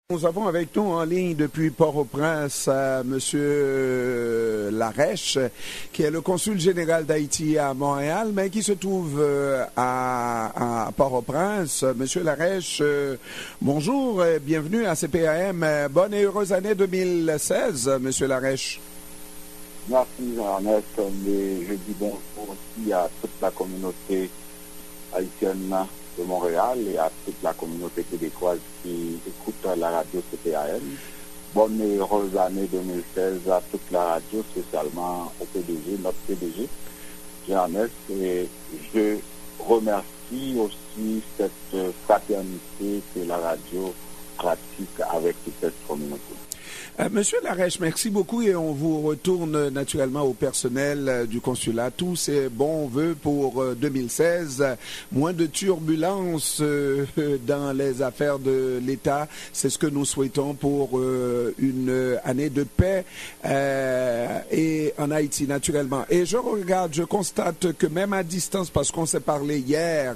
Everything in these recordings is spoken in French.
Nous avons avec nous en ligne depuis Port-au-Prince Monsieur Larèche, qui est le consul général d'Haïti à Montréal, mais qui se trouve à Port-au-Prince. Monsieur Larèche, bonjour et bienvenue à CPAM. Bonne et heureuse année 2016, Monsieur Larèche. Merci, Ernest. Je dis bonjour aussi à toute la communauté haïtienne de Montréal et à toute la communauté québécoise qui écoute la radio CPAM. Bonne et heureuse année 2016 à toute la radio, spécialement au PDG, notre PDG, Ernest. Et je remercie aussi cette fraternité que la radio pratique avec toute cette communauté. Monsieur Larèche, merci beaucoup et on vous retourne naturellement au personnel du consulat. Tous ces bons vœux pour 2016. Moins de turbulences dans les affaires de l'État. C'est ce que nous souhaitons pour une année de paix et en Haïti naturellement. Et je constate que même à distance, parce qu'on s'est parlé hier,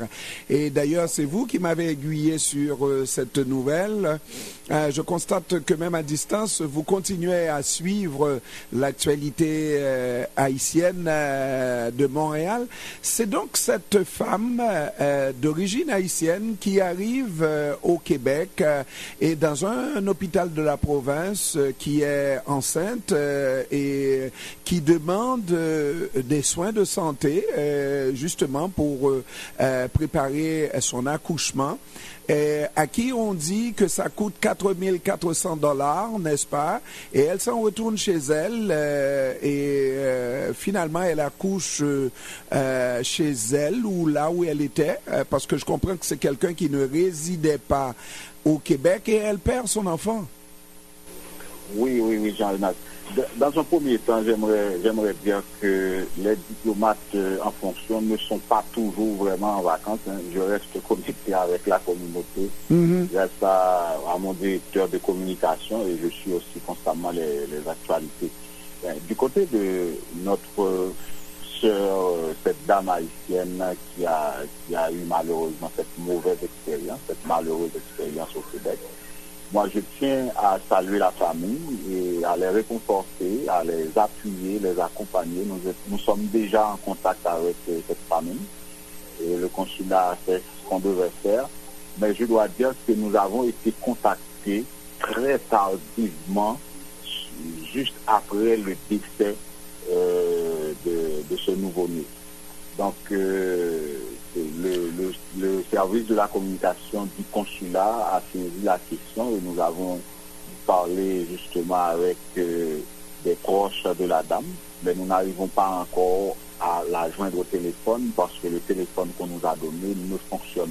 et d'ailleurs c'est vous qui m'avez aiguillé sur cette nouvelle, je constate que même à distance, vous continuez à suivre l'actualité haïtienne de Montréal. C'est donc cette femme d'origine haïtienne qui arrive au Québec et dans un hôpital de la province qui est enceinte et qui demande des soins de santé justement pour préparer son accouchement. À qui on dit que ça coûte 4 400 $, n'est-ce pas? Et elle s'en retourne chez elle et finalement elle accouche chez elle ou là où elle était, parce que je comprends que c'est quelqu'un qui ne résidait pas au Québec et elle perd son enfant. Oui, Jean-Renat. Dans un premier temps, j'aimerais dire que les diplomates en fonction ne sont pas toujours vraiment en vacances. Je reste connecté avec la communauté grâce à mon directeur de communication et je suis aussi constamment les actualités. Du côté de notre sœur, cette dame haïtienne qui a eu malheureusement cette malheureuse expérience au Québec, moi, je tiens à saluer la famille et à les réconforter, à les appuyer, les accompagner. Nous sommes déjà en contact avec cette famille et le consulat a fait ce qu'on devait faire. Mais je dois dire que nous avons été contactés très tardivement, juste après le décès de ce nouveau-né. Donc, le service de la communication du consulat a saisi la question et nous avons parlé justement avec des proches de la dame, mais nous n'arrivons pas encore à la joindre au téléphone parce que le téléphone qu'on nous a donné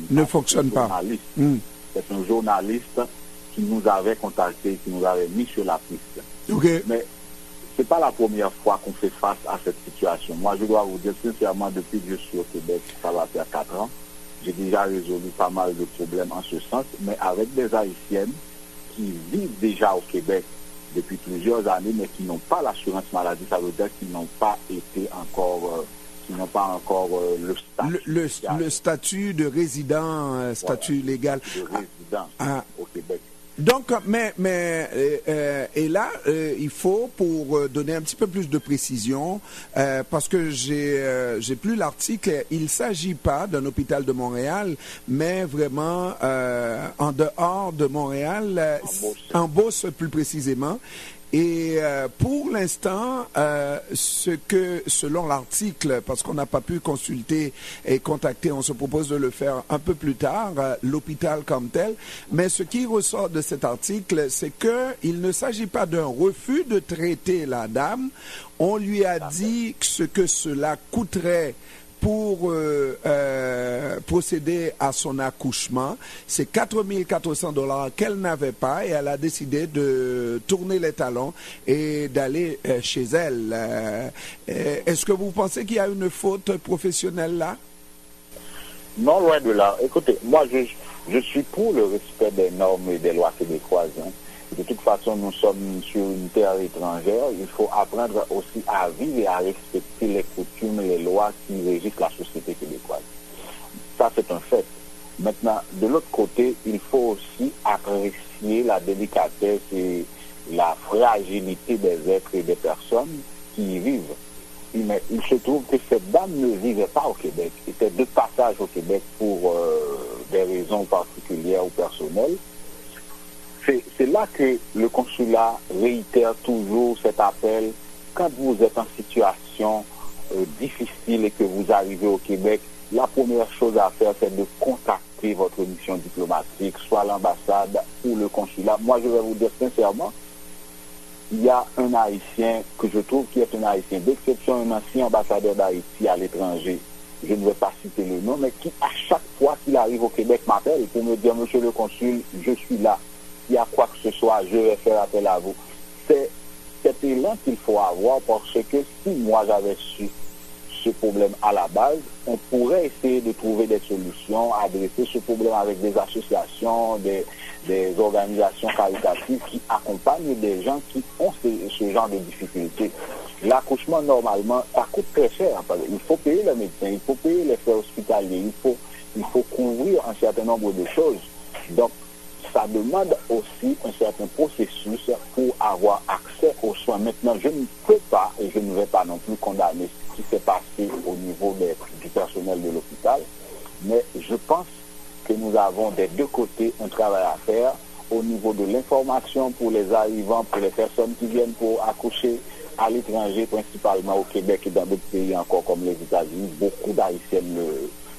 ne fonctionne pas. C'est un journaliste qui nous avait contacté, qui nous avait mis sur la piste. Okay. Mais c'est pas la première fois qu'on fait face à cette situation. Moi, je dois vous dire sincèrement, depuis que je suis au Québec, ça va faire 4 ans, j'ai déjà résolu pas mal de problèmes en ce sens, mais avec des Haïtiennes qui vivent déjà au Québec depuis plusieurs années, mais qui n'ont pas l'assurance maladie, ça veut dire qu'ils n'ont pas été encore, le statut de résident, statut légal. De résident au Québec. Donc, et là, il faut, pour donner un petit peu plus de précision, parce que j'ai plus l'article, il ne s'agit pas d'un hôpital de Montréal, mais vraiment en dehors de Montréal, en Beauce plus précisément. Et pour l'instant, selon l'article, parce qu'on n'a pas pu consulter et contacter, on se propose de le faire un peu plus tard, l'hôpital comme tel, mais ce qui ressort de cet article, c'est qu'il ne s'agit pas d'un refus de traiter la dame. On lui a dit ce que cela coûterait pour procéder à son accouchement. C'est 4 400 $ qu'elle n'avait pas et elle a décidé de tourner les talons et d'aller chez elle. Est-ce que vous pensez qu'il y a une faute professionnelle là? Non, loin de là. Écoutez, moi je suis pour le respect des normes et des lois québécoises. De toute façon, nous sommes sur une terre étrangère. Il faut apprendre aussi à vivre et à respecter les coutumes et les lois qui régissent la société québécoise. Ça, c'est un fait. Maintenant, de l'autre côté, il faut aussi apprécier la délicatesse et la fragilité des êtres et des personnes qui y vivent. Il se trouve que cette dame ne vivait pas au Québec, était de passage au Québec pour des raisons particulières ou personnelles. C'est là que le consulat réitère toujours cet appel. Quand vous êtes en situation difficile et que vous arrivez au Québec, la première chose à faire, c'est de contacter votre mission diplomatique, soit l'ambassade ou le consulat. Moi, je vais vous dire sincèrement, il y a un Haïtien que je trouve qui est un Haïtien d'exception, un ancien ambassadeur d'Haïti à l'étranger. Je ne vais pas citer le nom, mais qui, à chaque fois qu'il arrive au Québec, m'appelle pour me dire, monsieur le consul, je suis là. S'il y a quoi que ce soit, je vais faire appel à vous. C'est cet élan qu'il faut avoir parce que si moi j'avais su ce problème à la base, on pourrait essayer de trouver des solutions, adresser ce problème avec des associations, des organisations caritatives qui accompagnent des gens qui ont ce genre de difficultés. L'accouchement, normalement, ça coûte très cher. Il faut payer le médecin, il faut payer les frais hospitaliers, il faut couvrir un certain nombre de choses. Donc, ça demande aussi un certain processus pour avoir accès aux soins. Maintenant, je ne peux pas et je ne vais pas non plus condamner ce qui s'est passé au niveau du personnel de l'hôpital, mais je pense que nous avons des deux côtés un travail à faire au niveau de l'information pour les arrivants, pour les personnes qui viennent pour accoucher à l'étranger, principalement au Québec et dans d'autres pays encore comme les États-Unis. Beaucoup d'Haïtiennes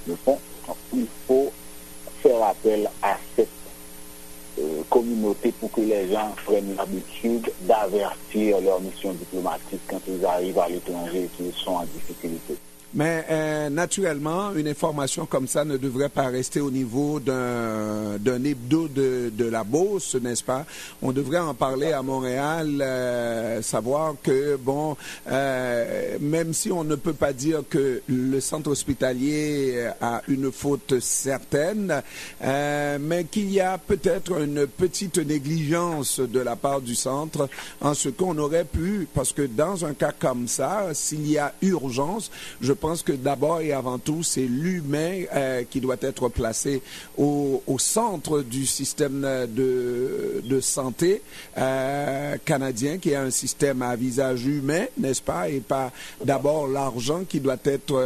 le font. Donc, il faut faire appel à cette communauté pour que les gens prennent l'habitude d'avertir leur mission diplomatique quand ils arrivent à l'étranger et qu'ils sont en difficulté. Mais naturellement, une information comme ça ne devrait pas rester au niveau d'un hebdo de la Beauce, n'est-ce pas? On devrait en parler à Montréal, savoir que, bon, même si on ne peut pas dire que le centre hospitalier a une faute certaine, mais qu'il y a peut-être une petite négligence de la part du centre en ce qu'on aurait pu, parce que dans un cas comme ça, s'il y a urgence, je pense que d'abord et avant tout, c'est l'humain qui doit être placé au centre du système de santé canadien, qui est un système à visage humain, n'est-ce pas, et pas d'abord l'argent qui doit être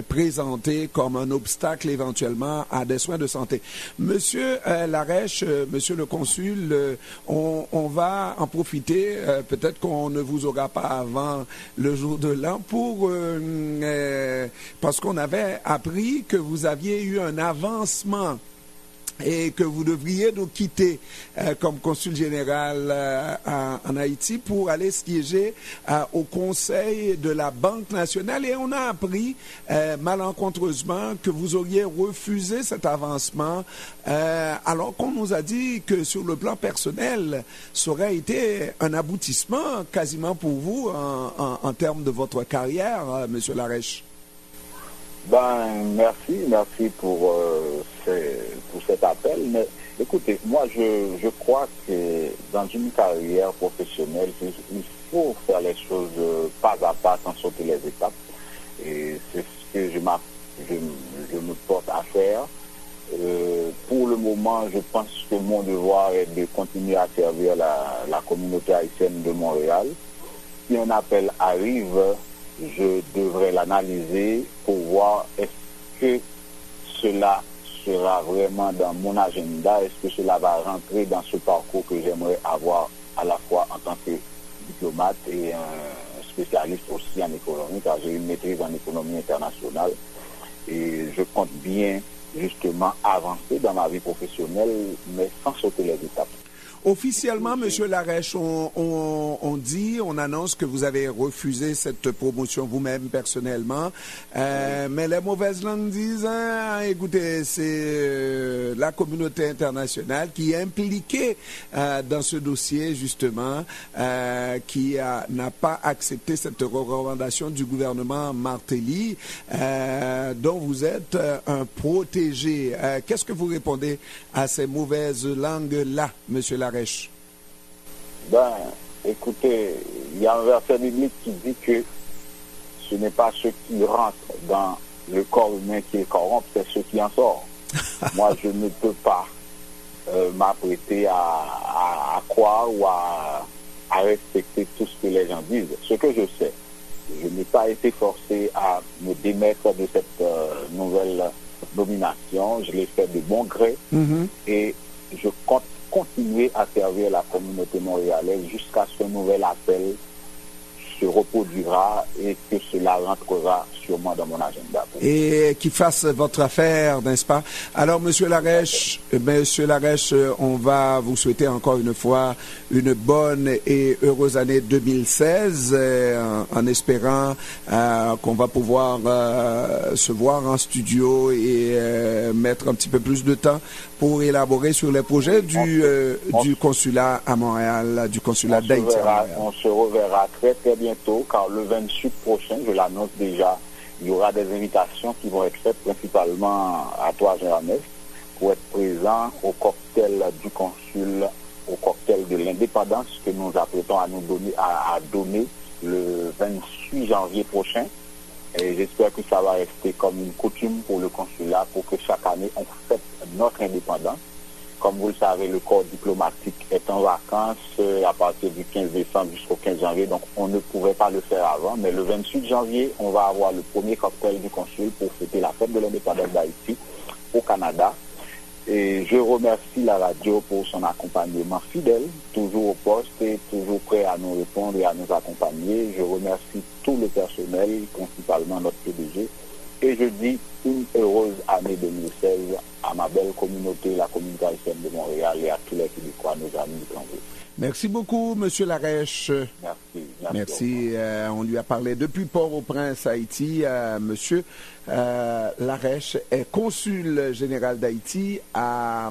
présenté comme un obstacle éventuellement à des soins de santé. Monsieur Larèche, monsieur le consul, on va en profiter, peut-être qu'on ne vous aura pas avant le jour de l'an, parce qu'on avait appris que vous aviez eu un avancement et que vous devriez nous quitter comme consul général en Haïti pour aller siéger au Conseil de la Banque nationale. Et on a appris malencontreusement que vous auriez refusé cet avancement alors qu'on nous a dit que sur le plan personnel, ça aurait été un aboutissement quasiment pour vous en termes de votre carrière, Monsieur Larèche. Merci pour cet appel. Mais écoutez, moi je crois que dans une carrière professionnelle, il faut faire les choses pas à pas sans sauter les étapes. Et c'est ce que je me porte à faire. Pour le moment, je pense que mon devoir est de continuer à servir la communauté haïtienne de Montréal. Si un appel arrive, je devrais l'analyser pour voir est-ce que cela sera vraiment dans mon agenda, est-ce que cela va rentrer dans ce parcours que j'aimerais avoir à la fois en tant que diplomate et un spécialiste aussi en économie, car j'ai une maîtrise en économie internationale et je compte bien justement avancer dans ma vie professionnelle, mais sans sauter les étapes. Officiellement, Monsieur Larèche, on annonce que vous avez refusé cette promotion vous-même personnellement, mais les mauvaises langues disent, écoutez, c'est la communauté internationale qui est impliquée dans ce dossier justement, qui n'a pas accepté cette recommandation du gouvernement Martelly, dont vous êtes un protégé. Qu'est-ce que vous répondez à ces mauvaises langues-là, Monsieur Larèche? Écoutez, il y a un verset biblique qui dit que ce n'est pas ceux qui rentrent dans le corps humain qui est corrompt, c'est ce qui en sort. Moi, je ne peux pas m'apprêter à croire ou à respecter tout ce que les gens disent. Ce que je sais, je n'ai pas été forcé à me démettre de cette nouvelle nomination. Je l'ai fait de bon gré et je compte continuer à servir la communauté montréalaise jusqu'à ce que nouvel appel se reproduira et que cela rentrera sûrement dans mon agenda. Et qui fasse votre affaire, n'est-ce pas? Alors, Monsieur Larèche, on va vous souhaiter encore une fois une bonne et heureuse année 2016, en espérant qu'on va pouvoir se voir en studio et mettre un petit peu plus de temps pour élaborer sur les projets du consulat à Montréal, du consulat d'Haïti à Montréal. On se reverra très très bientôt, car le 28 prochain, je l'annonce déjà, il y aura des invitations qui vont être faites principalement à toi, Jean-Ernest, pour être présent au cocktail du consul, au cocktail de l'indépendance que nous apprêtons à donner le 28 janvier prochain. Et j'espère que ça va rester comme une coutume pour le consulat, pour que chaque année on fête notre indépendance. Comme vous le savez, le corps diplomatique est en vacances à partir du 15 décembre jusqu'au 15 janvier, donc on ne pouvait pas le faire avant. Mais le 28 janvier, on va avoir le premier cocktail du consul pour fêter la fête de l'indépendance d'Haïti au Canada. Et je remercie la radio pour son accompagnement fidèle, toujours au poste et toujours prêt à nous répondre et à nous accompagner. Je remercie tout le personnel, principalement notre PDG. Et je dis une heureuse année 2016 à ma belle communauté, la communauté haïtienne de Montréal et à tous les Québécois, nos amis étrangers. Merci beaucoup, Monsieur Larèche. Merci. On lui a parlé depuis Port-au-Prince, Haïti. Monsieur Larèche est consul général d'Haïti à